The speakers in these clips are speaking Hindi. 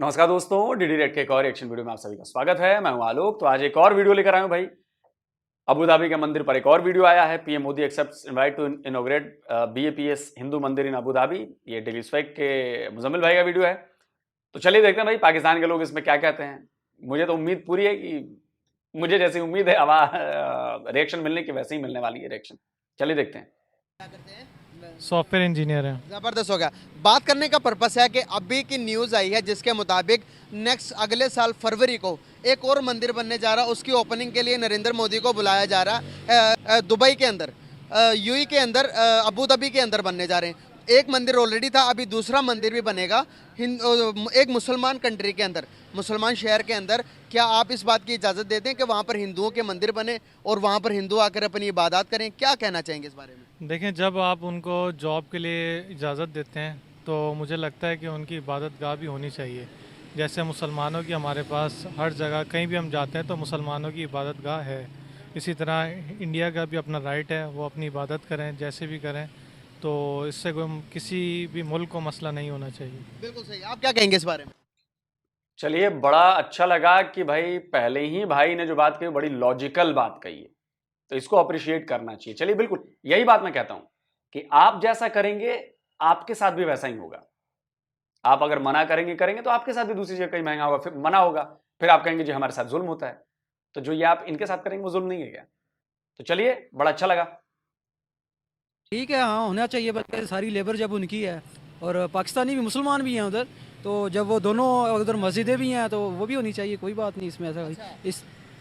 नमस्कार दोस्तों, डीडी रेड के एक और एक्शन वीडियो में आप सभी का स्वागत है। मैं हूं आलोक। तो आज एक और वीडियो लेकर आया हूं भाई। अबू धाबी के मंदिर पर एक और वीडियो आया है। PM Modi accepts invite to inaugurate BAPS Hindu mandir in Abu Dhabi. ये डेली स्पेक के मुजम्मिल भाई का वीडियो है। तो चलिए देखते हैं भाई पाकिस्तान के लोग इसमें क्या कहते हैं। मुझे तो उम्मीद पूरी है कि मुझे जैसी उम्मीद है रिएक्शन मिलने की वैसे ही मिलने वाली है रिएक्शन। चलिए देखते हैं। सॉफ्टवेयर इंजीनियर है। ज़बरदस्त हो गया। बात करने का पर्पस है कि अभी की न्यूज़ आई है जिसके मुताबिक नेक्स्ट अगले साल फरवरी को एक और मंदिर बनने जा रहा है। उसकी ओपनिंग के लिए नरेंद्र मोदी को बुलाया जा रहा है दुबई के अंदर, यूएई के अंदर, अबू धाबी के अंदर बनने जा रहे हैं। एक मंदिर ऑलरेडी था, अभी दूसरा मंदिर भी बनेगा एक मुसलमान कंट्री के अंदर, मुसलमान शहर के अंदर। क्या आप इस बात की इजाज़त देते हैं कि वहाँ पर हिंदुओं के मंदिर बने और वहाँ पर हिंदू आकर अपनी इबादत करें? क्या कहना चाहेंगे इस बारे में? देखें, जब आप उनको जॉब के लिए इजाज़त देते हैं तो मुझे लगता है कि उनकी इबादत गाह भी होनी चाहिए। जैसे मुसलमानों की हमारे पास हर जगह कहीं भी हम जाते हैं तो मुसलमानों की इबादत गाह है, इसी तरह इंडिया का भी अपना राइट है, वो अपनी इबादत करें जैसे भी करें। तो इससे किसी भी मुल्क को मसला नहीं होना चाहिए। बिल्कुल सही। आप क्या कहेंगे इस बारे में? चलिए, बड़ा अच्छा लगा कि भाई पहले ही भाई ने जो बात कही बड़ी लॉजिकल बात कही है, तो इसको अप्रिशिएट करना चाहिए। चलिए, बिल्कुल यही बात मैं कहता हूं कि आप जैसा करेंगे आपके साथ भी वैसा ही होगा। आप अगर मना करेंगे तो आपके साथ भी दूसरी जगह कहीं महंगा होगा, फिर मना होगा, फिर आप कहेंगे जी हमारे साथ जुल्म होता है। तो जो ये आप इनके साथ करेंगे वो जुल्म नहीं है क्या? तो चलिए, बड़ा अच्छा लगा। ठीक है, हाँ होना चाहिए। बल्कि सारी लेबर जब उनकी है और पाकिस्तानी भी मुसलमान भी हैं उधर, तो जब वो दोनों उधर मस्जिदें भी हैं तो वो भी होनी चाहिए। कोई बात नहीं इसमें ऐसा। इस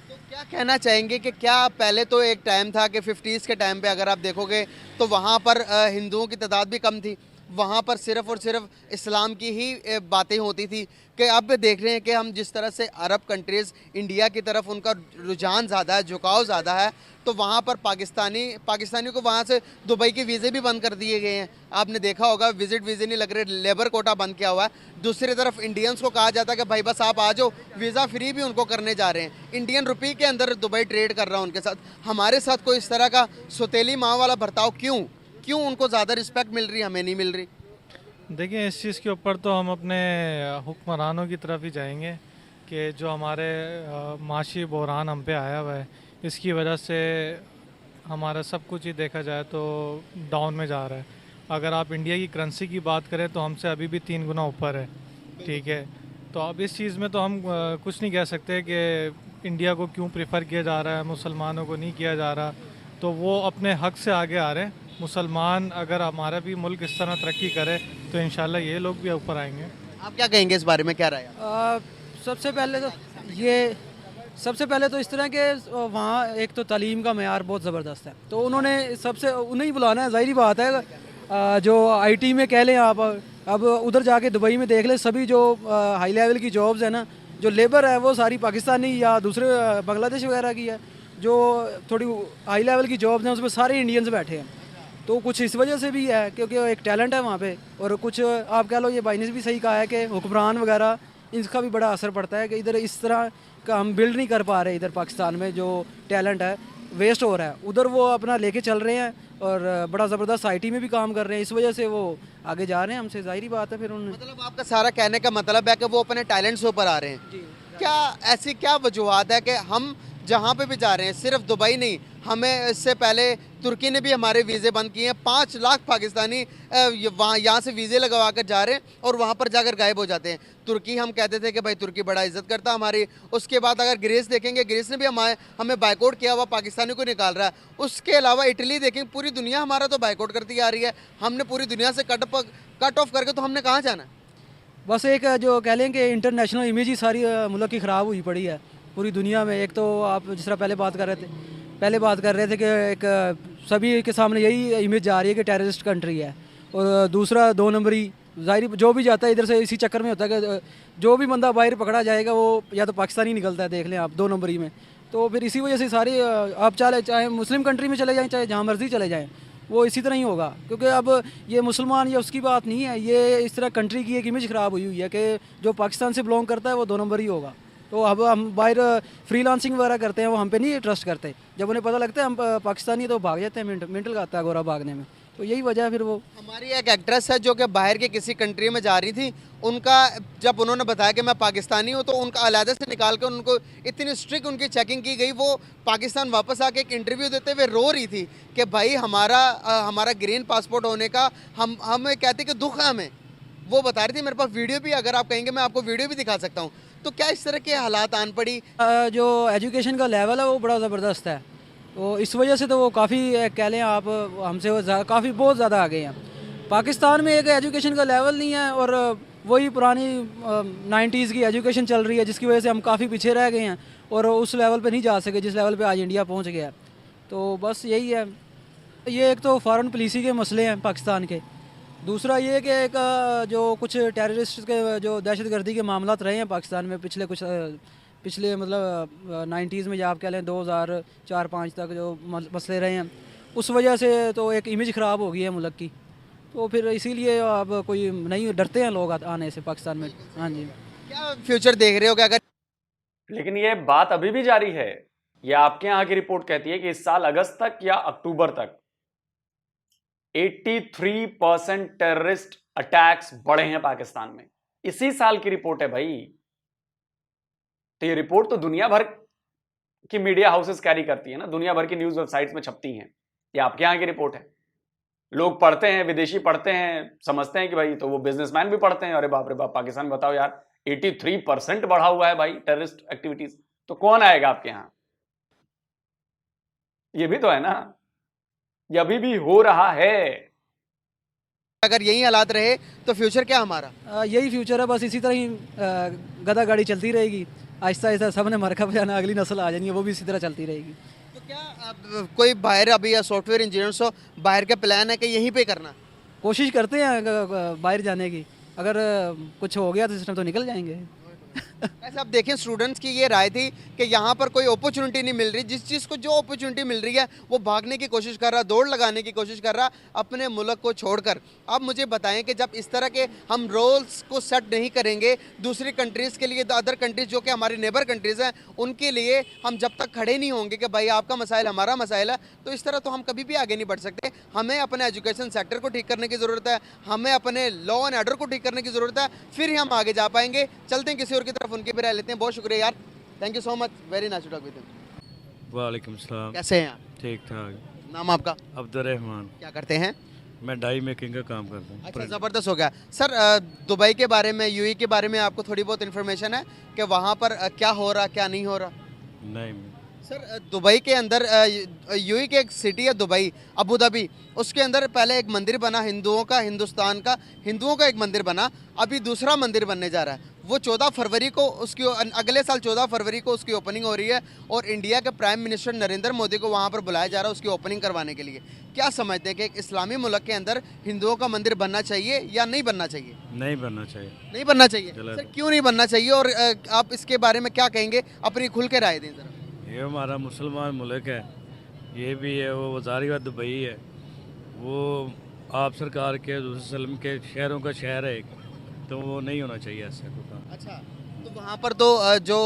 तो क्या कहना चाहेंगे कि क्या पहले तो एक टाइम था कि 50s के टाइम पे अगर आप देखोगे तो वहाँ पर हिंदुओं की तादाद भी कम थी, वहाँ पर सिर्फ़ और सिर्फ इस्लाम की ही बातें होती थी। कि अब देख रहे हैं कि हम जिस तरह से अरब कंट्रीज़ इंडिया की तरफ उनका रुझान ज़्यादा है, झुकाव ज़्यादा है, तो वहाँ पर पाकिस्तानियों को वहाँ से दुबई के वीज़े भी बंद कर दिए गए हैं। आपने देखा होगा, विजिट वीज़े नहीं लग रहे, लेबर कोटा बंद किया हुआ है। दूसरी तरफ इंडियंस को कहा जाता है कि भाई बस आप आ जाओ, वीज़ा फ्री भी उनको करने जा रहे हैं। इंडियन रुपये के अंदर दुबई ट्रेड कर रहा है उनके साथ। हमारे साथ कोई इस तरह का सौतेली माँ वाला बर्ताव क्यों उनको ज़्यादा रिस्पेक्ट मिल रही, हमें नहीं मिल रही? देखिए, इस चीज़ के ऊपर तो हम अपने हुक्मरानों की तरफ ही जाएंगे कि जो हमारे माशी बहरान हम पे आया हुआ है, इसकी वजह से हमारा सब कुछ ही देखा जाए तो डाउन में जा रहा है। अगर आप इंडिया की करेंसी की बात करें तो हमसे अभी भी 3 गुना ऊपर है। ठीक है, तो अब इस चीज़ में तो हम कुछ नहीं कह सकते कि इंडिया को क्यों प्रेफर किया जा रहा है, मुसलमानों को नहीं किया जा रहा। तो वो अपने हक से आगे आ रहे हैं। मुसलमान अगर हमारा भी मुल्क इस तरह तरक्की करे तो इंशाल्लाह ये लोग भी ऊपर आएंगे। आप क्या कहेंगे इस बारे में, क्या राय है? सबसे पहले तो इस तरह के वहाँ एक तो तालीम का मेयार बहुत ज़बरदस्त है, तो उन्होंने उन्हें ही बुलाना है। ज़ाहिरी बात है, जो आईटी में कह लें आप, अब उधर जाके दुबई में देख लें, सभी जो हाई लेवल की जॉब्स है ना, जो लेबर है वो सारी पाकिस्तानी या दूसरे बांग्लादेश वगैरह की है। जो थोड़ी हाई लेवल की जॉब्स हैं उसमें सारे इंडियंस बैठे हैं। तो कुछ इस वजह से भी है क्योंकि एक टैलेंट है वहाँ पे, और कुछ आप कह लो, ये भाई ने भी सही कहा है कि हुक्मरान वगैरह इनका भी बड़ा असर पड़ता है कि इधर इस तरह का हम बिल्ड नहीं कर पा रहे। इधर पाकिस्तान में जो टैलेंट है वेस्ट हो रहा है, उधर वो अपना लेके चल रहे हैं और बड़ा ज़बरदस्त आईटी में भी काम कर रहे हैं। इस वजह से वो आगे जा रहे हैं हमसे, ज़ाहिरी बात है। फिर उन्हें मतलब आपका सारा कहने का मतलब है कि वो अपने टैलेंट से ऊपर आ रहे हैं। क्या ऐसी क्या वजूहत है कि हम जहाँ पे भी जा रहे हैं, सिर्फ दुबई नहीं, हमें इससे पहले तुर्की ने भी हमारे वीज़े बंद किए हैं। 5 लाख पाकिस्तानी वहाँ यहाँ से वीज़े लगवा कर जा रहे हैं और वहाँ पर जाकर गायब हो जाते हैं। तुर्की हम कहते थे कि भाई तुर्की बड़ा इज्जत करता हमारी। उसके बाद अगर ग्रीस देखेंगे, ग्रीस ने भी हमें बाइकआउट किया हुआ, पाकिस्तानी को निकाल रहा है। उसके अलावा इटली देखेंगे, पूरी दुनिया हमारा तो बाइकआउट करती आ रही है। हमने पूरी दुनिया से कट ऑफ करके तो हमने कहाँ जाना है? बस एक जो कह लें कि इंटरनेशनल इमेज ही सारी मुल्क की ख़राब हुई पड़ी है पूरी दुनिया में। एक तो आप जिस तरह पहले बात कर रहे थे कि एक सभी के सामने यही इमेज जा रही है कि टेररिस्ट कंट्री है, और दूसरा 2 नंबरी ज़ाहिर जो भी जाता है इधर से इसी चक्कर में होता है कि जो भी बंदा बाहर पकड़ा जाएगा वो या तो पाकिस्तानी निकलता है, देख लें आप 2 नंबरी में। तो फिर इसी वजह से सारी आप चाहे मुस्लिम कंट्री में चले जाएँ, चाहे जहाँ मर्जी चले जाएँ, वो इसी तरह ही होगा। क्योंकि अब ये मुसलमान या उसकी बात नहीं है, ये इस तरह कंट्री की एक इमेज ख़राब हुई है कि जो पाकिस्तान से बिलोंग करता है वो 2 नंबर ही होगा। तो अब हम बाहर फ्रीलांसिंग वगैरह करते हैं, वो हम पे नहीं ट्रस्ट करते। जब उन्हें पता लगता है हम पाकिस्तानी तो भाग जाते हैं, मेंटल का आता है गोरा भागने में। तो यही वजह है। फिर वो हमारी एक एक्ट्रेस है जो कि बाहर के किसी कंट्री में जा रही थी, उनका जब उन्होंने बताया कि मैं पाकिस्तानी हूँ तो उनका अलहदा से निकाल कर उनको इतनी स्ट्रिक्ट उनकी चेकिंग की गई। वो पाकिस्तान वापस आके एक इंटरव्यू देते हुए रो रही थी कि भाई हमारा ग्रीन पासपोर्ट होने का हमें कहते कि दुख है हमें। वो बता रही थी, मेरे पास वीडियो भी, अगर आप कहेंगे मैं आपको वीडियो भी दिखा सकता हूँ। तो क्या इस तरह के हालात आन पड़ी? जो एजुकेशन का लेवल है वो बड़ा ज़बरदस्त है, तो इस वजह से तो वो काफ़ी कह लें आप हमसे वो काफ़ी बहुत ज़्यादा आगे हैं। पाकिस्तान में एक एजुकेशन का लेवल नहीं है और वही पुरानी 90s की एजुकेशन चल रही है, जिसकी वजह से हम काफ़ी पीछे रह गए हैं और उस लेवल पे नहीं जा सके जिस लेवल पे आज इंडिया पहुंच गया है। तो बस यही है। ये एक तो फॉरेन पॉलिसी के मसले हैं पाकिस्तान के, दूसरा ये कि एक जो कुछ टेररिस्ट के जो दहशतगर्दी के मामलात रहे हैं पाकिस्तान में पिछले मतलब 90s में, या आप कह लें 2004-5 तक जो मसले रहे हैं, उस वजह से तो एक इमेज ख़राब हो गई है मुल्क की। तो फिर इसीलिए अब कोई नहीं, डरते हैं लोग आने से पाकिस्तान में। हाँ जी। क्या फ्यूचर देख रहे हो कि अगर लेकिन ये बात अभी भी जारी है। ये आपके यहाँ की रिपोर्ट कहती है कि इस साल अगस्त तक या अक्टूबर तक 83% टेररिस्ट अटैक्स बढ़े हैं पाकिस्तान में। इसी साल की रिपोर्ट है भाई। तो ये रिपोर्ट तो दुनिया भर की मीडिया हाउसेस कैरी करती है ना, दुनिया भर की न्यूज वेबसाइट्स में छपती हैं। ये आपके यहाँ की रिपोर्ट है, लोग पढ़ते हैं, विदेशी पढ़ते हैं, समझते हैं कि भाई, तो वो बिजनेसमैन भी पढ़ते हैं, अरे बाप रे बाप, पाकिस्तान में बताओ यार 83% बढ़ा हुआ है भाई टेररिस्ट एक्टिविटीज। तो कौन आएगा आपके यहाँ? ये भी तो है ना, ये अभी भी हो रहा है। अगर यही हालात रहे तो फ्यूचर क्या हमारा? यही फ्यूचर है, बस इसी तरह ही गधा गाड़ी चलती रहेगी। आहिस्ता आहिस्ता सब ने मरकब पे जाना, अगली नस्ल आ जानी है, वो भी इसी तरह चलती रहेगी। तो क्या अब कोई बाहर अभी या सॉफ्टवेयर इंजीनियर्स हो, बाहर का प्लान है कि यहीं पे करना? कोशिश करते हैं बाहर जाने की, अगर कुछ हो गया तो सिस्टम तो निकल जाएंगे। ऐसे आप देखें, स्टूडेंट्स की ये राय थी कि यहाँ पर कोई अपॉर्चुनिटी नहीं मिल रही, जिस चीज़ को जो अपॉर्चुनिटी मिल रही है वो भागने की कोशिश कर रहा, दौड़ लगाने की कोशिश कर रहा अपने मुल्क को छोड़कर। अब मुझे बताएं कि जब इस तरह के हम रोल्स को सेट नहीं करेंगे दूसरी कंट्रीज़ के लिए, अदर कंट्रीज़ जो कि हमारी नेबर कंट्रीज़ हैं, उनके लिए हम जब तक खड़े नहीं होंगे कि भाई आपका मसाइल हमारा मसाइल है, तो इस तरह तो हम कभी भी आगे नहीं बढ़ सकते। हमें अपने एजुकेशन सेक्टर को ठीक करने की ज़रूरत है, हमें अपने लॉ एंड ऑर्डर को ठीक करने की ज़रूरत है, फिर ही हम आगे जा पाएंगे। चलते हैं किसी और की तरफ, उनकी भी राय लेते हैं। बहुत शुक्रिया यार, thank you so much, very nice to talk with you. वालेकुम सलाम। कैसे हैं आप? ठीक ठाक। नाम आपका? अब्दुर्रहमान। क्या करते हैं? मैं डाई मेकिंग का काम करता हूँ। अच्छा, ज़बरदस्त हो गया सर। दुबई के बारे में, यूएई के बारे में आपको थोड़ी बहुत इन्फॉर्मेशन है कि वहाँ पर क्या हो रहा, क्या नहीं हो रहा? नहीं सर, दुबई के अंदर यूएई के एक सिटी है दुबई, अबू धाबी, उसके अंदर पहले एक मंदिर बना हिंदुओं का, हिंदुस्तान का हिंदुओं का एक मंदिर बना, अभी दूसरा मंदिर बनने जा रहा है। वो 14 फरवरी को उसकी, अगले साल 14 फरवरी को उसकी ओपनिंग हो रही है और इंडिया के प्राइम मिनिस्टर नरेंद्र मोदी को वहाँ पर बुलाया जा रहा है उसकी ओपनिंग करवाने के लिए। क्या समझते हैं कि एक इस्लामी मुल्क के अंदर हिंदुओं का मंदिर बनना चाहिए या नहीं बनना चाहिए? नहीं बनना चाहिए। नहीं बनना चाहिए। गलत। सर, क्यों नहीं बनना चाहिए और आप इसके बारे में क्या कहेंगे? अपनी खुल के राय दें ज़रा। ये हमारा मुसलमान मुल्क है, ये भी है, वो वजारी का दुबई है, वो आप सरकार के वसल्लम के शहरों का शहर है, तो वो नहीं होना चाहिए ऐसा कोई काम। अच्छा, तो वहाँ पर तो जो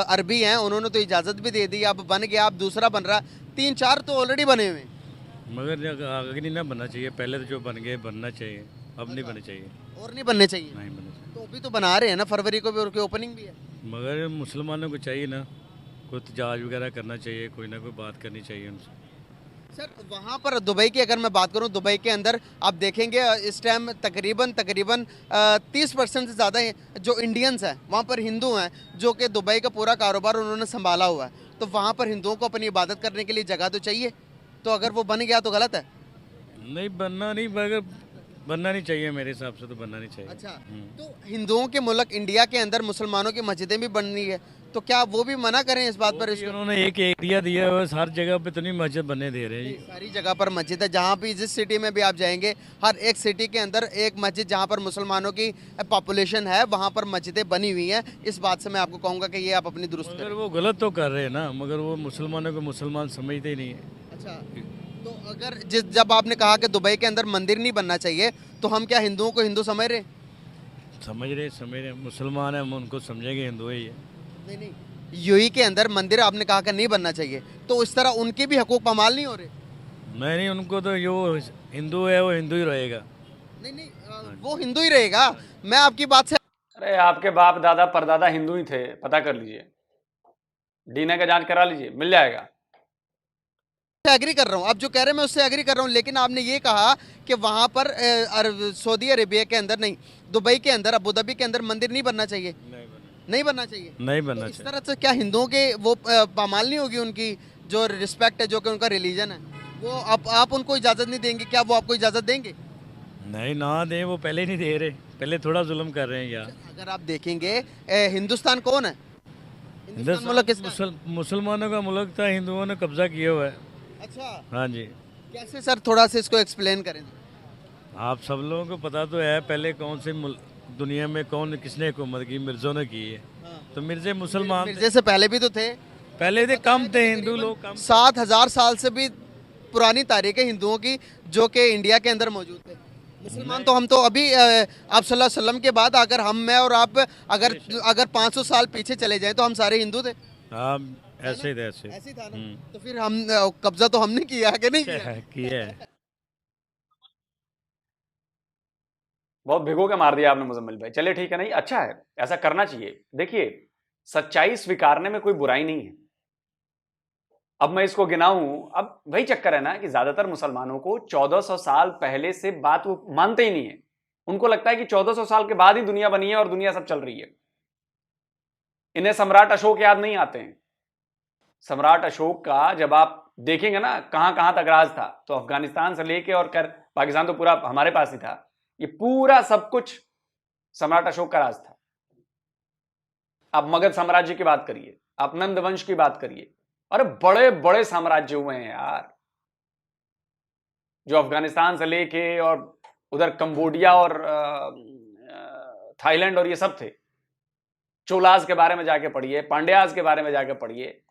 अरबी हैं उन्होंने तो इजाज़त भी दे दी, अब बन गया, अब दूसरा बन रहा, 3-4 तो ऑलरेडी बने हुए हैं। मगर आगे नहीं ना बनना चाहिए, पहले तो जो बन गए बनना चाहिए, अब नहीं बनना चाहिए। और नहीं बनने चाहिए? नहीं बनना चाहिए। तो अभी तो बना रहे हैं ना, फरवरी को भी उनकी ओपनिंग भी है। मगर मुसलमानों को चाहिए ना, कोई तजाज वगैरह करना चाहिए, कोई ना कोई बात करनी चाहिए उनसे। सर, वहाँ पर दुबई की अगर मैं बात करूँ, दुबई के अंदर आप देखेंगे इस टाइम तकरीबन 30% से ज़्यादा जो इंडियंस हैं वहाँ पर हिंदू हैं, जो कि दुबई का पूरा कारोबार उन्होंने संभाला हुआ है। तो वहाँ पर हिंदुओं को अपनी इबादत करने के लिए जगह तो चाहिए, तो अगर वो बन गया तो गलत है? नहीं बनना नहीं, मगर बनना नहीं चाहिए, मेरे हिसाब से तो बनना नहीं चाहिए। अच्छा, तो हिंदुओं के मुल्क इंडिया के अंदर मुसलमानों की मस्जिदें भी बननी है, तो क्या वो भी मना करें इस बात पर? उन्होंने एक एरिया दिया है, हर जगह पे तो नहीं मस्जिद बनने दे रहे हैं। सारी जगह पर मस्जिद है, जहाँ भी जिस सिटी में भी आप जाएंगे, हर एक सिटी के अंदर एक मस्जिद जहाँ पर मुसलमानों की पॉपुलेशन है वहाँ पर मस्जिदें बनी हुई हैं। इस बात से मैं आपको कहूँगा कि ये आप अपनी दुरुस्त मगर करें। वो गलत तो कर रहे हैं ना, मगर वो मुसलमानों को मुसलमान समझते ही नहीं है। अच्छा, तो अगर जब आपने कहा कि दुबई के अंदर मंदिर नहीं बनना चाहिए, तो हम क्या हिंदुओं को हिंदू समझ रहे? समझ रहे मुसलमान है, हम उनको समझेंगे हिंदू ही है। नहीं, यूएई के अंदर मंदिर आपने कहा कि नहीं बनना चाहिए, तो इस तरह उनके भी हकूक पामाल नहीं हो रहे? नहीं, उनको तो जो हिंदू है वो हिंदू ही रहेगा। नहीं, वो हिंदू ही रहेगा। मैं आपकी बात से अरे आपके बाप दादा परदादा हिंदू ही थे, पता कर लीजिए, डीएनए का जांच करा लीजिए, मिल जाएगा। एग्री कर रहा हूँ, आप जो कह रहे हैं मैं उससे एग्री कर रहा हूँ, लेकिन आपने ये कहा कि वहाँ पर सऊदी अरेबिया के अंदर नहीं, दुबई के अंदर, अबू धाबी के अंदर मंदिर नहीं बनना चाहिए, नहीं बनना चाहिए। नहीं बनना तो इस चाहिए। तरह से क्या हिंदुओं के वो पामाल नहीं होगी, उनकी जो रिस्पेक्ट है, जो कि उनका रिलीजन है, वो आप उनको इजाज़त नहीं देंगे? क्या वो आपको इजाज़त देंगे? नहीं ना दें, वो पहले नहीं दे रहे, पहले थोड़ा जुल्म कर रहे हैं यार। अगर आप देखेंगे हिंदुस्तान कौन है? हिंदुस्तान मुल्क किसका है? मुसलमानों का मुल्क था, हिंदुओं ने कब्जा किया हुआ है। अच्छा, हाँ जी, कैसे सर, थोड़ा सा इसको एक्सप्लेन करें। आप सब लोगों को पता तो है पहले कौन से दुनिया में कौन किसने हुकूमत की, मिर्जों ने की है। तो मिर्जे मुसलमान थे। मिर्जे से पहले भी तो थे। पहले थे, कम थे हिंदू लोग, कम। 7,000 साल से भी पुरानी तारीख है हिंदुओं की, जो कि इंडिया के अंदर मौजूद थे। मुसलमान तो हम तो अभी आप सल्लल्लाहु अलैहि वसल्लम के बाद अगर हम, मैं और आप अगर 500 साल पीछे चले जाएं तो हम सारे हिंदू थे। हाँ, ऐसे ही थे, ऐसे ऐसे ही था ना। तो फिर हम कब्जा तो हमने किया कि नहीं किया? किया है। बहुत भिगो के मार दिया आपने मुजम्मिल भाई। चलिए ठीक है, नहीं अच्छा है, ऐसा करना चाहिए। देखिए, सच्चाई स्वीकारने में कोई बुराई नहीं है। अब मैं इसको गिनाऊं, अब वही चक्कर है ना कि ज्यादातर मुसलमानों को 1400 साल पहले से बात वो मानते ही नहीं है। उनको लगता है कि 1400 साल के बाद ही दुनिया बनी है और दुनिया सब चल रही है। इन्हें सम्राट अशोक याद नहीं आते हैं। सम्राट अशोक का जब आप देखेंगे ना कहां कहां तक राज था, तो अफगानिस्तान से लेके और कर पाकिस्तान तो पूरा हमारे पास ही था। ये पूरा सब कुछ सम्राट अशोक का राज था। आप मगध साम्राज्य की बात करिए, आप नंद वंश की बात करिए, अरे बड़े बड़े साम्राज्य हुए हैं यार, जो अफगानिस्तान से लेके और उधर कंबोडिया और थाईलैंड और ये सब थे। चोलाज के बारे में जाके पढ़िए, पांड्याज के बारे में जाके पढ़िए,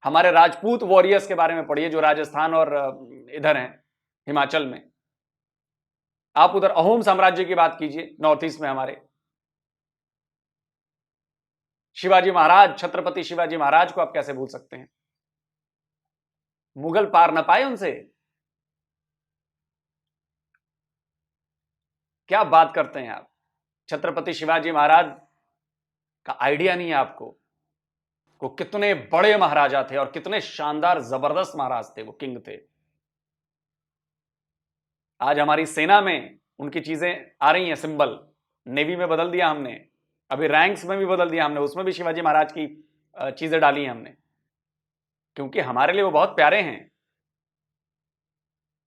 हमारे राजपूत वॉरियर्स के बारे में पढ़िए जो राजस्थान और इधर हैं हिमाचल में। आप उधर अहोम साम्राज्य की बात कीजिए, नॉर्थ ईस्ट में हमारे शिवाजी महाराज, छत्रपति शिवाजी महाराज को आप कैसे भूल सकते हैं? मुगल पार न पाए उनसे। क्या बात करते हैं आप? छत्रपति शिवाजी महाराज का आइडिया नहीं है आपको, वो कितने बड़े महाराजा थे और कितने शानदार जबरदस्त महाराज थे, वो किंग थे। आज हमारी सेना में उनकी चीजें आ रही हैं, सिंबल नेवी में बदल दिया हमने, अभी रैंक्स में भी बदल दिया हमने, उसमें भी शिवाजी महाराज की चीजें डाली हैं हमने, क्योंकि हमारे लिए वो बहुत प्यारे हैं।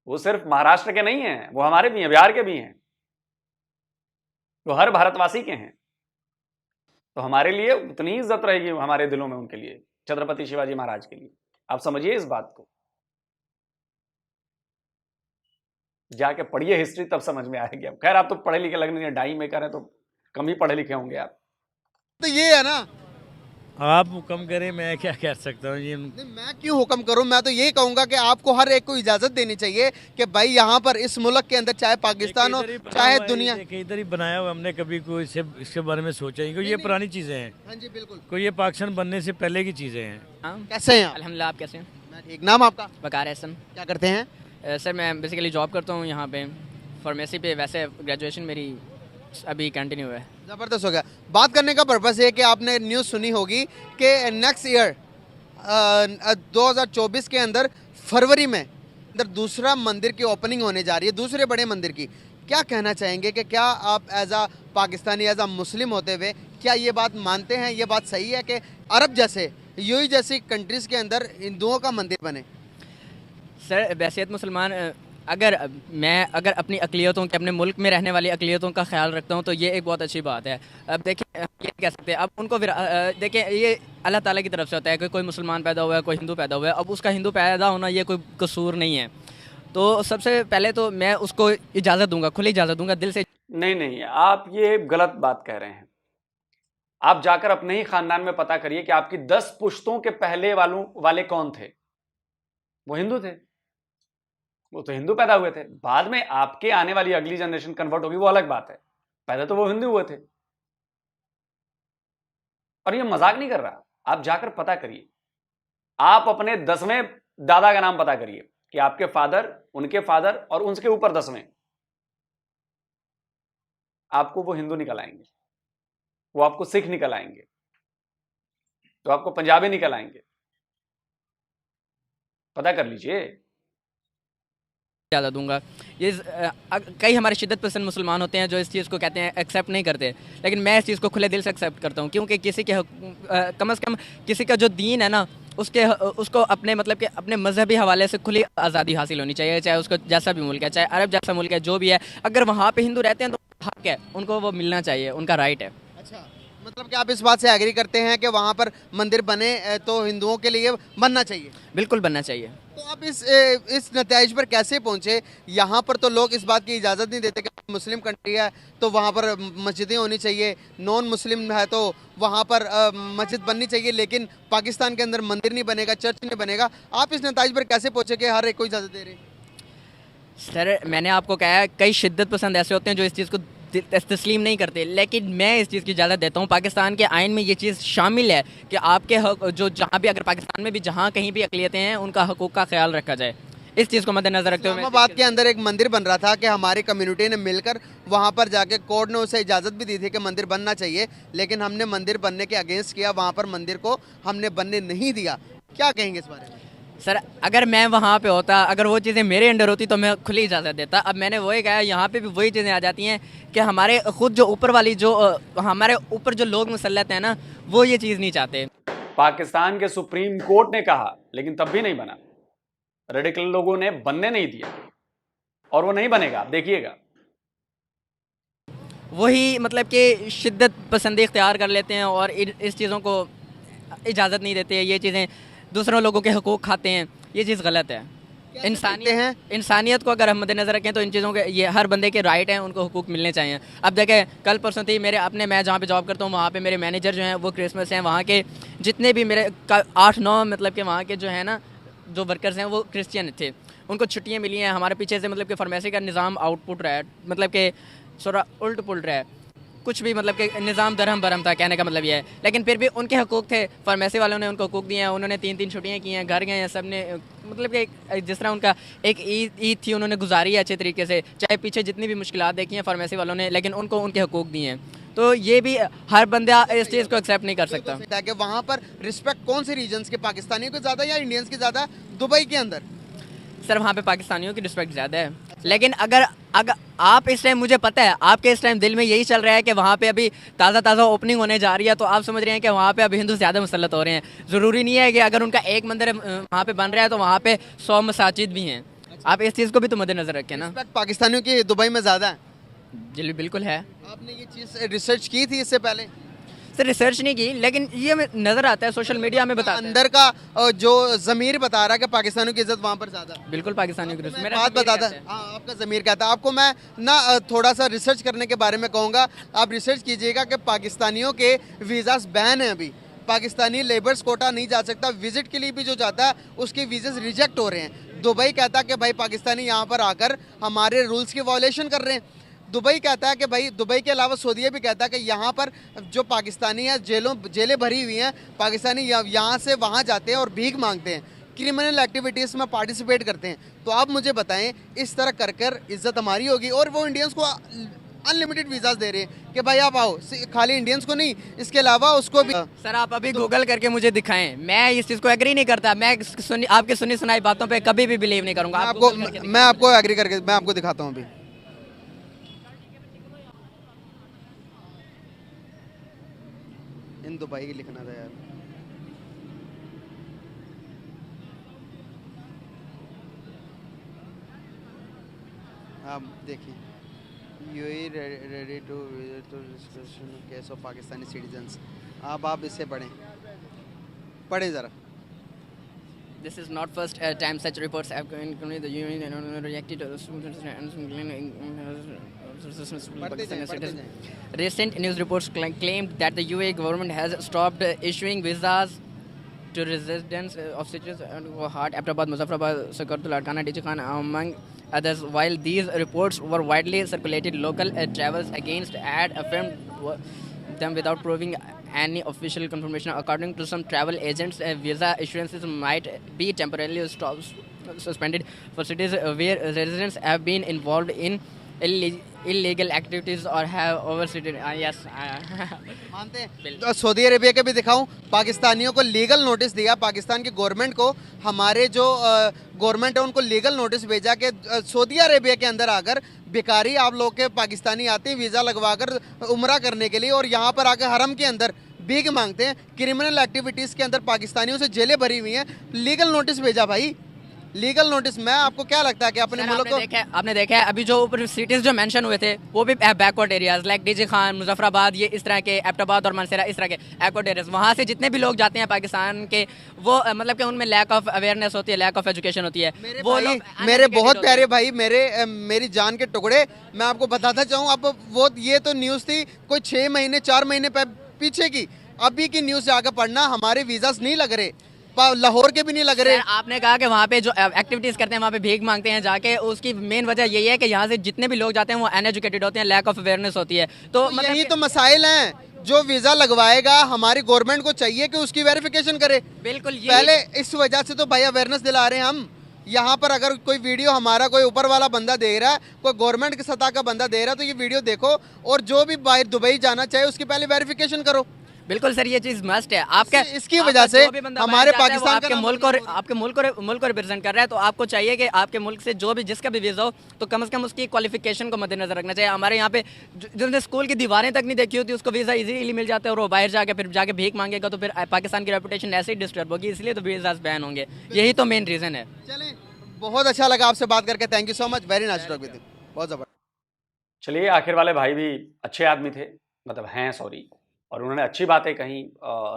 वो सिर्फ महाराष्ट्र के नहीं हैं, वो हमारे भी हैं, बिहार के भी हैं, वो हर भारतवासी के हैं। तो हमारे लिए उतनी इज्जत रहेगी हमारे दिलों में उनके लिए, छत्रपति शिवाजी महाराज के लिए। आप समझिए इस बात को, जाके पढ़िए हिस्ट्री, तब समझ में आएगी। अब खैर आप तो पढ़े लिखे लगने हैं, डाई मेकर हैं तो कम ही पढ़े लिखे होंगे आप। तो ये है ना, आप हुक्म करें, मैं क्या कह सकता हूँ ये। नहीं, मैं क्यों हुक्म करूं? मैं तो ये कहूंगा कि आपको हर एक को इजाजत देनी चाहिए कि भाई यहाँ पर इस मुल्क के अंदर, चाहे पाकिस्तान हो चाहे दुनिया, इधर ही बनाया हुआ, हमने कभी कोई इसके बारे में सोचा ही, क्योंकि ये पुरानी चीजें हैं। हाँ जी बिल्कुल। कोई ये पाकिस्तान बनने से पहले की चीजें हैं। हाँ, कैसे हैं आप? अल्हम्दुलिल्लाह, आप कैसे हैं? मैं ठीक। नाम आपका? वकार एहसन। क्या करते हैं? सर मैं बेसिकली जॉब करता हूँ यहाँ पे फार्मेसी पे। वैसे ग्रेजुएशन मेरी अभी कंटिन्यू है। ज़बरदस्त हो गया। बात करने का पर्पस है कि आपने न्यूज़ सुनी होगी कि नेक्स्ट ईयर 2024 के अंदर फरवरी में अंदर दूसरा मंदिर की ओपनिंग होने जा रही है, दूसरे बड़े मंदिर की। क्या कहना चाहेंगे कि क्या आप एज आ पाकिस्तानी, एज आ मुस्लिम होते हुए क्या ये बात मानते हैं, ये बात सही है कि अरब जैसे यूएई जैसी कंट्रीज़ के अंदर हिंदुओं का मंदिर बने? सर बैसियत मुसलमान, अगर अपनी अक़लियतों के, अपने मुल्क में रहने वाली अक़लियतों का ख्याल रखता हूँ तो ये एक बहुत अच्छी बात है। अब देखिए, ये नहीं कह सकते, अब उनको देखिए, ये अल्लाह ताला की तरफ से होता है कि कोई मुसलमान पैदा हुआ है, कोई हिंदू पैदा हुआ है। अब उसका हिंदू पैदा होना ये कोई कसूर नहीं है। तो सबसे पहले तो मैं उसको इजाज़त दूंगा, खुली इजाज़त दूंगा दिल से। नहीं, आप ये गलत बात कह रहे हैं। आप जाकर अपने ही खानदान में पता करिए कि आपकी 10 पुश्तों के पहले वाले कौन थे। वो हिंदू थे, वो तो हिंदू पैदा हुए थे। बाद में आपके आने वाली अगली जनरेशन कन्वर्ट होगी, वो अलग बात है। पहले तो वो हिंदू हुए थे। और ये मजाक नहीं कर रहा, आप जाकर पता करिए। आप अपने 10वें दादा का नाम पता करिए कि आपके फादर, उनके फादर और उनके ऊपर 10वें, आपको वो हिंदू निकल आएंगे। वो आपको सिख निकल आएंगे, तो आपको पंजाबी निकल आएंगे, पता कर लीजिए। ज़्यादा दूंगा। कई हमारे शिद्दत पसंद मुसलमान होते हैं जो इस चीज़ को कहते हैं, एक्सेप्ट नहीं करते, लेकिन मैं इस चीज़ को खुले दिल से एक्सेप्ट करता हूँ, क्योंकि किसी के कम से कम किसी का जो दीन है ना, उसको अपने मतलब कि अपने मजहबी हवाले से खुली आज़ादी हासिल होनी चाहिए, चाहे उसको जैसा भी मुल्क है, चाहे अरब जैसा मुल्क है, जो भी है। अगर वहाँ पे हिंदू रहते हैं तो हक है, उनको वो मिलना चाहिए, उनका राइट है। अच्छा, मतलब कि आप इस बात से एग्री करते हैं कि वहाँ पर मंदिर बने तो हिंदुओं के लिए बनना चाहिए? बिल्कुल बनना चाहिए। तो आप इस नतीजे पर कैसे पहुँचे? यहाँ पर तो लोग इस बात की इजाज़त नहीं देते कि मुस्लिम कंट्री है तो वहाँ पर मस्जिदें होनी चाहिए, नॉन मुस्लिम है तो वहाँ पर मस्जिद बननी चाहिए, लेकिन पाकिस्तान के अंदर मंदिर नहीं बनेगा, चर्च नहीं बनेगा। आप इस नतीजे पर कैसे पहुँचे कि हर एक को इजाज़त दे रहे हैं? सर मैंने आपको कहा है, कई शिद्दत पसंद ऐसे होते हैं जो इस चीज़ को तस्लीम नहीं करते, लेकिन मैं इस चीज़ की इजाज़त देता हूँ। पाकिस्तान के आइन में ये चीज़ शामिल है कि आपके हक जो जहाँ भी, अगर पाकिस्तान में भी जहाँ कहीं भी अक़लियतें हैं, उनका हकूक़ का ख्याल रखा जाए। इस चीज़ को मद्देनज़र रखते हुए इस्लामाबाद के अंदर एक मंदिर बन रहा था कि हमारी कम्युनिटी ने मिलकर वहाँ पर जाके कोर्ट ने उसे इजाज़त भी दी थी कि मंदिर बनना चाहिए, लेकिन हमने मंदिर बनने के अगेंस्ट किया, वहाँ पर मंदिर को हमने बनने नहीं दिया। क्या कहेंगे इस बारे में? सर अगर मैं वहाँ पे होता, अगर वो चीज़ें मेरे अंडर होती तो मैं खुली इजाज़त देता। अब मैंने वही कहा, यहाँ पे भी वही चीज़ें आ जाती हैं कि हमारे खुद जो ऊपर वाली जो हमारे ऊपर जो लोग मुसल्लत हैं ना, वो ये चीज़ नहीं चाहते। पाकिस्तान के सुप्रीम कोर्ट ने कहा, लेकिन तब भी नहीं बना। रेडिकल लोगों ने बनने नहीं दिया और वो नहीं बनेगा, आप देखिएगा। वही मतलब कि शिद्दत पसंदी इख्तियार कर लेते हैं और इस चीज़ों को इजाज़त नहीं देते। ये चीज़ें दूसरों लोगों के हकूक़ खाते हैं, ये चीज़ गलत है। इंसानियत को अगर हम मद्देनज़र रखें तो इन चीज़ों के, ये हर बंदे के राइट हैं, उनको हुकूक मिलने चाहिए। अब देखें, कल परसों थी मैं जहाँ पे जॉब करता हूँ, वहाँ पे मेरे मैनेजर जो हैं वो क्रिसमस हैं, वहाँ के जितने भी मेरे 8-9 मतलब कि वहाँ के जो है ना जो वर्कर्स हैं वो क्रिश्चियन थे, उनको छुट्टियाँ मिली हैं। हमारे पीछे से मतलब कि फार्मेसी का निज़ाम आउटपुट रहा है, मतलब कि थोड़ा उल्ट पुल्ट रहा है, कुछ भी मतलब कि निज़ाम दरहम बरहम था, कहने का मतलब ये है। लेकिन फिर भी उनके हकूक़ थे, फार्मेसी वालों ने उनको हकूक़ दिए हैं, उन्होंने 3-3 छुट्टियाँ की हैं, घर गए हैं, सब ने मतलब कि जिस तरह उनका एक ईद थी उन्होंने गुजारी है अच्छे तरीके से, चाहे पीछे जितनी भी मुश्किलात देखी हैं फार्मेसी वालों ने, लेकिन उनको उनके हकूक़ दिए हैं। तो ये भी हर बंदा इस चीज़ को एक्सेप्ट नहीं कर सकता। कि वहाँ पर रिस्पेक्ट कौन से रीजन्स के, पाकिस्तानियों के ज़्यादा या इंडियंस के ज़्यादा दुबई के अंदर? सर वहाँ पे पाकिस्तानियों की रिस्पेक्ट ज़्यादा है, लेकिन अगर आप इस टाइम, मुझे पता है आपके इस टाइम दिल में यही चल रहा है कि वहाँ पे अभी ताज़ा ओपनिंग होने जा रही है, तो आप समझ रहे हैं कि वहाँ पे अभी हिंदू ज़्यादा मुसल्लत हो रहे हैं। ज़रूरी नहीं है कि अगर उनका एक मंदिर वहाँ पे बन रहा है तो वहाँ पे 100 मसाजिद भी हैं। आप इस चीज़ को भी तो मद्देनज़र रखें ना। पाकिस्तानियों की दुबई में ज़्यादा है? जी बिल्कुल है। आपने ये चीज़ रिसर्च की थी इससे पहले? सर रिसर्च नहीं की, लेकिन ये नज़र आता है, सोशल मीडिया में बताता है। अंदर का जो ज़मीर बता रहा है कि पाकिस्तानियों की इज्जत वहाँ पर ज़्यादा। बिल्कुल पाकिस्तानियों की मेरा बात बताता है, हाँ आपका ज़मीर कहता है। आपको मैं ना थोड़ा सा रिसर्च करने के बारे में कहूँगा, आप रिसर्च कीजिएगा कि पाकिस्तानियों के वीज़ास बैन हैं अभी। पाकिस्तानी लेबर्स कोटा नहीं जा सकता, विजिट के लिए भी जो जाता है उसके वीज़े रिजेक्ट हो रहे हैं। दुबई कहता है कि भाई पाकिस्तानी यहाँ पर आकर हमारे रूल्स की वायलेशन कर रहे हैं। दुबई कहता है कि भाई, दुबई के अलावा सऊदीया भी कहता है कि यहाँ पर जो पाकिस्तानी है, जेलें भरी हुई हैं, पाकिस्तानी यहाँ से वहाँ जाते हैं और भीख मांगते हैं, क्रिमिनल एक्टिविटीज़ में पार्टिसिपेट करते हैं। तो आप मुझे बताएं, इस तरह कर कर इज़्ज़त हमारी होगी? और वो इंडियंस को अनलिमिटेड वीज़ास दे रहे हैं कि भाई आप आओ, खाली इंडियंस को नहीं, इसके अलावा उसको भी। सर आप अभी गूगल करके मुझे दिखाएं, मैं इस चीज़ को एग्री नहीं करता। मैं आपकी सुनी सुनाई बातों पे कभी भी बिलीव नहीं करूँगा। मैं आपको एग्री करके मैं आपको दिखाता हूँ अभी। इन दुबई की लिखना था यार। आप देखिए, UAE ready to visit to discussion case of Pakistani citizens. आप इससे पढ़ें ज़रा। This is not first time such reports have come to the UN reacted to recent news reports claimed that the UAE government has stopped issuing visas to residents of cities who Heart, Abbottabad, Muzaffarabad, Sakartul, Larkana, Diji Khan, among others. While these reports were widely circulated, local travels against had affirmed them without proving any official confirmation. According to some travel agents, visa issuances might be temporarily suspended for cities where residents have been involved in illegal activities or have overstated yes मानते हैं बिल्कुल। तो सऊदी अरेबिया के भी दिखाऊं, पाकिस्तानियों को लीगल नोटिस दिया, पाकिस्तान की गवर्नमेंट को, हमारे जो गवर्नमेंट है उनको लीगल नोटिस भेजा कि सऊदी अरेबिया के अंदर आकर बेकारी आप लोग के पाकिस्तानी आते हैं वीज़ा लगवाकर उम्रा करने के लिए और यहाँ पर आकर हरम के अंदर भीख मांगते हैं, क्रिमिनल एक्टिविटीज़ के अंदर पाकिस्तानियों से जेलें भरी हुई हैं, लीगल नोटिस भेजा भाई, लीगल नोटिस। मैं आपको क्या लगता है कि अपने सर, मुल्क को आपने देखा है अभी जो ऊपर सिटीज जो मेंशन हुए थे वो भी backward areas like DJ Khan, Muzaffarabad, ये इस तरह के एबटाबाद और मनसेरा, इस तरह के बैकवर्ड एरियाज, वहाँ से जितने भी लोग जाते हैं पाकिस्तान के वो मतलब कि उनमें लैक ऑफ अवेयरनेस होती है, लैक ऑफ एजुकेशन होती है। मेरे वो भाई, लोग मेरे uneducated बहुत होते प्यारे हैं। भाई, मेरी जान के टुकड़े, मैं आपको बताता चाहूँ, अब वो ये तो न्यूज़ थी कोई 6 महीने 4 महीने पीछे की, अभी की न्यूज़ जाकर पढ़ना, हमारे वीज़ास नहीं लग रहे, लाहौर के भी नहीं लग रहे। सर, आपने कहा कि वहाँ पे जो एक्टिविटीज़ करते हैं वहाँ पे भीख मांगते हैं जाके, उसकी मेन वजह यही है कि यहाँ से जितने भी लोग जाते हैं वो अनएजुकेटेड होते हैं, लैक ऑफ अवेयरनेस होती है। तो मतलब यही तो मसाइल हैं, जो वीज़ा लगवाएगा हमारी गवर्नमेंट को चाहिए कि उसकी वेरिफिकेशन करे। बिल्कुल पहले इस वजह से तो भाई अवेयरनेस दिला रहे हैं हम। यहाँ पर अगर कोई वीडियो हमारा कोई ऊपर वाला बंदा दे रहा है, कोई गवर्नमेंट की सतह का बंदा दे रहा है, तो ये वीडियो देखो और जो भी बाहर दुबई जाना चाहे उसकी पहले वेरिफिकेशन करो। बिल्कुल सर, ये चीज मस्ट है। आपके इसकी वजह से जो भी बंदा हमारे बाहर जाता है, वो पाकिस्तान का आपके नाम मुल्क और बदनाम आपके मुल्क को रिप्रेजेंट कर रहा है, तो आपको चाहिए कि आपके मुल्क से जो भी जिसका भी वीज़ा हो तो कम से कम उसकी क्वालिफिकेशन को मद्देनजर रखना चाहिए। हमारे यहाँ पे जिसने स्कूल की दीवारें तक नहीं देखी होती उसको वीज़ा इजीली मिल जाता है और वो बाहर जाके फिर जाके भीख मांगेगा तो फिर पाकिस्तान की रेपुटेशन ऐसे ही डिस्टर्ब होगी, इसलिए तो वीज़ा बैन होंगे। यही तो मेन रीज़न है। चलें, बहुत अच्छा लगा आपसे बात करके, thank you so much, very nice talk with you, बहुत जबरदस्त। चलिए, आखिर वाले भाई भी अच्छे आदमी थे, मतलब हैं सॉरी, और उन्होंने अच्छी बातें कहीं,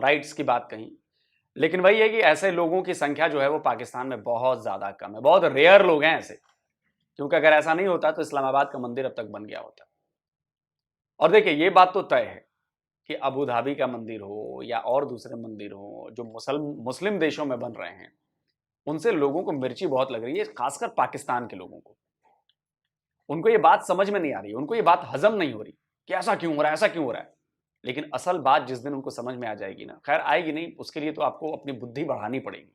राइट्स की बात कही, लेकिन वही है कि ऐसे लोगों की संख्या जो है वो पाकिस्तान में बहुत ज़्यादा कम है, बहुत रेयर लोग हैं ऐसे, क्योंकि अगर ऐसा नहीं होता तो इस्लामाबाद का मंदिर अब तक बन गया होता। और देखिए, ये बात तो तय है कि अबू धाबी का मंदिर हो या और दूसरे मंदिर हो जो मुस्लिम देशों में बन रहे हैं, उनसे लोगों को मिर्ची बहुत लग रही है, खासकर पाकिस्तान के लोगों को। उनको ये बात समझ में नहीं आ रही, उनको ये बात हजम नहीं हो रही कि ऐसा क्यों हो रहा है, ऐसा क्यों हो रहा है। लेकिन असल बात जिस दिन उनको समझ में आ जाएगी ना, खैर आएगी नहीं, उसके लिए तो आपको अपनी बुद्धि बढ़ानी पड़ेगी।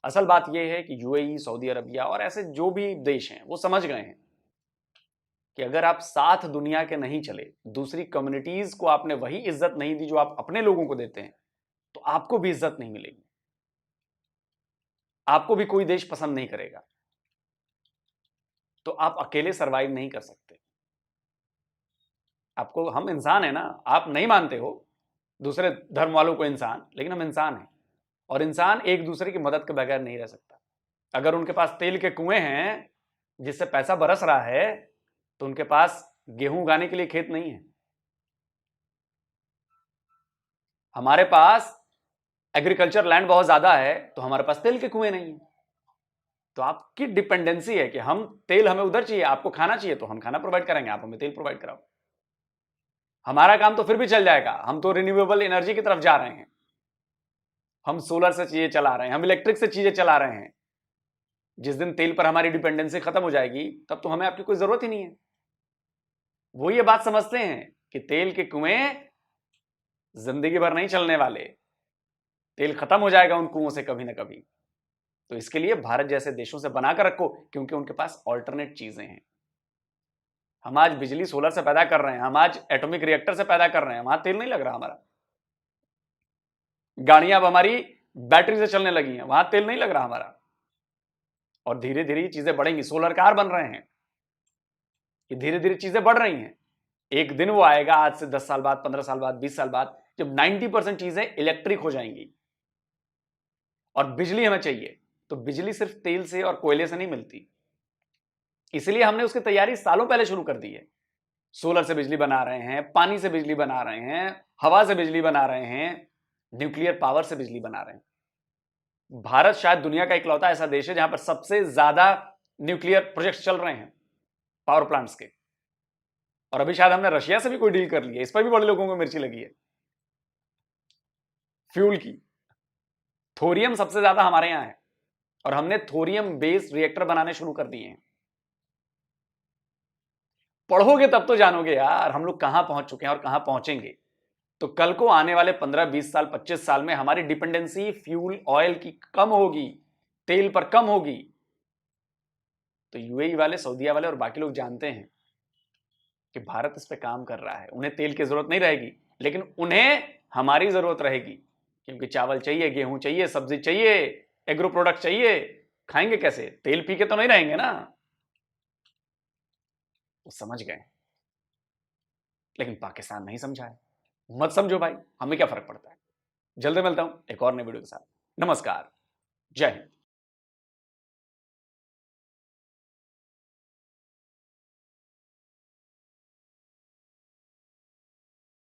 असल बात यह है कि यूएई, सऊदी अरबिया और ऐसे जो भी देश हैं वो समझ गए हैं कि अगर आप साथ दुनिया के नहीं चले, दूसरी कम्युनिटीज को आपने वही इज्जत नहीं दी जो आप अपने लोगों को देते हैं, तो आपको भी इज्जत नहीं मिलेगी, आपको भी कोई देश पसंद नहीं करेगा, तो आप अकेले सरवाइव नहीं कर सकते। आपको, हम इंसान है ना, आप नहीं मानते हो दूसरे धर्म वालों को इंसान, लेकिन हम इंसान हैं और इंसान एक दूसरे की मदद के बगैर नहीं रह सकता। अगर उनके पास तेल के कुएं हैं जिससे पैसा बरस रहा है, तो उनके पास गेहूं उगाने के लिए खेत नहीं है। हमारे पास एग्रीकल्चर लैंड बहुत ज्यादा है, तो हमारे पास तेल के कुएं नहीं है। तो आपकी डिपेंडेंसी है कि हम तेल, हमें उधर चाहिए, आपको खाना चाहिए तो हम खाना प्रोवाइड करेंगे, आप हमें तेल प्रोवाइड कराओ। हमारा काम तो फिर भी चल जाएगा, हम तो रिन्यूएबल एनर्जी की तरफ जा रहे हैं, हम सोलर से चीजें चला रहे हैं, हम इलेक्ट्रिक से चीजें चला रहे हैं। जिस दिन तेल पर हमारी डिपेंडेंसी खत्म हो जाएगी, तब तो हमें आपकी कोई जरूरत ही नहीं है। वो ये बात समझते हैं कि तेल के कुएं जिंदगी भर नहीं चलने वाले, तेल खत्म हो जाएगा उन कुओं से कभी ना कभी। तो इसके लिए भारत जैसे देशों से बनाकर रखो, क्योंकि उनके पास ऑल्टरनेट चीजें हैं। हम आज बिजली सोलर से पैदा कर रहे हैं, हम आज एटॉमिक रिएक्टर से पैदा कर रहे हैं, वहां तेल नहीं लग रहा हमारा। गाड़ियां अब हमारी बैटरी से चलने लगी हैं, वहां तेल नहीं लग रहा हमारा। और धीरे धीरे चीजें बढ़ेंगी, सोलर कार बन रहे हैं, ये धीरे धीरे चीजें बढ़ रही हैं। एक दिन वो आएगा, आज से 10 साल बाद, 15 साल बाद, 20 साल बाद, जब 90% चीजें इलेक्ट्रिक हो जाएंगी। और बिजली हमें चाहिए, तो बिजली सिर्फ तेल से और कोयले से नहीं मिलती, इसलिए हमने उसकी तैयारी सालों पहले शुरू कर दी है। सोलर से बिजली बना रहे हैं, पानी से बिजली बना रहे हैं, हवा से बिजली बना रहे हैं, न्यूक्लियर पावर से बिजली बना रहे हैं। भारत शायद दुनिया का इकलौता ऐसा देश है जहां पर सबसे ज्यादा न्यूक्लियर प्रोजेक्ट्स चल रहे हैं, पावर प्लांट्स के। और अभी शायद हमने रशिया से भी कोई डील कर ली है, इस पर भी बड़े लोगों को मिर्ची लगी है फ्यूल की। थोरियम सबसे ज्यादा हमारे यहां है और हमने थोरियम बेस्ड रिएक्टर बनाने शुरू कर दिए हैं। पढ़ोगे तब तो जानोगे यार हम लोग कहां पहुंच चुके हैं और कहां पहुंचेंगे। तो कल को आने वाले 15, 20 साल, 25 साल में हमारी डिपेंडेंसी फ्यूल ऑयल की कम होगी, तेल पर कम होगी। तो यूएई वाले, सऊदीया वाले और बाकी लोग जानते हैं कि भारत इस पे काम कर रहा है। उन्हें तेल की जरूरत नहीं रहेगी, लेकिन उन्हें हमारी जरूरत रहेगी, क्योंकि चावल चाहिए, गेहूं चाहिए, सब्जी चाहिए, एग्रो प्रोडक्ट चाहिए। खाएंगे कैसे? तेल पी के तो नहीं रहेंगे ना। वो समझ गए, लेकिन पाकिस्तान नहीं समझा है। मत समझो भाई, हमें क्या फर्क पड़ता है। जल्दी मिलता हूं एक और नए वीडियो के साथ। नमस्कार, जय हिंद।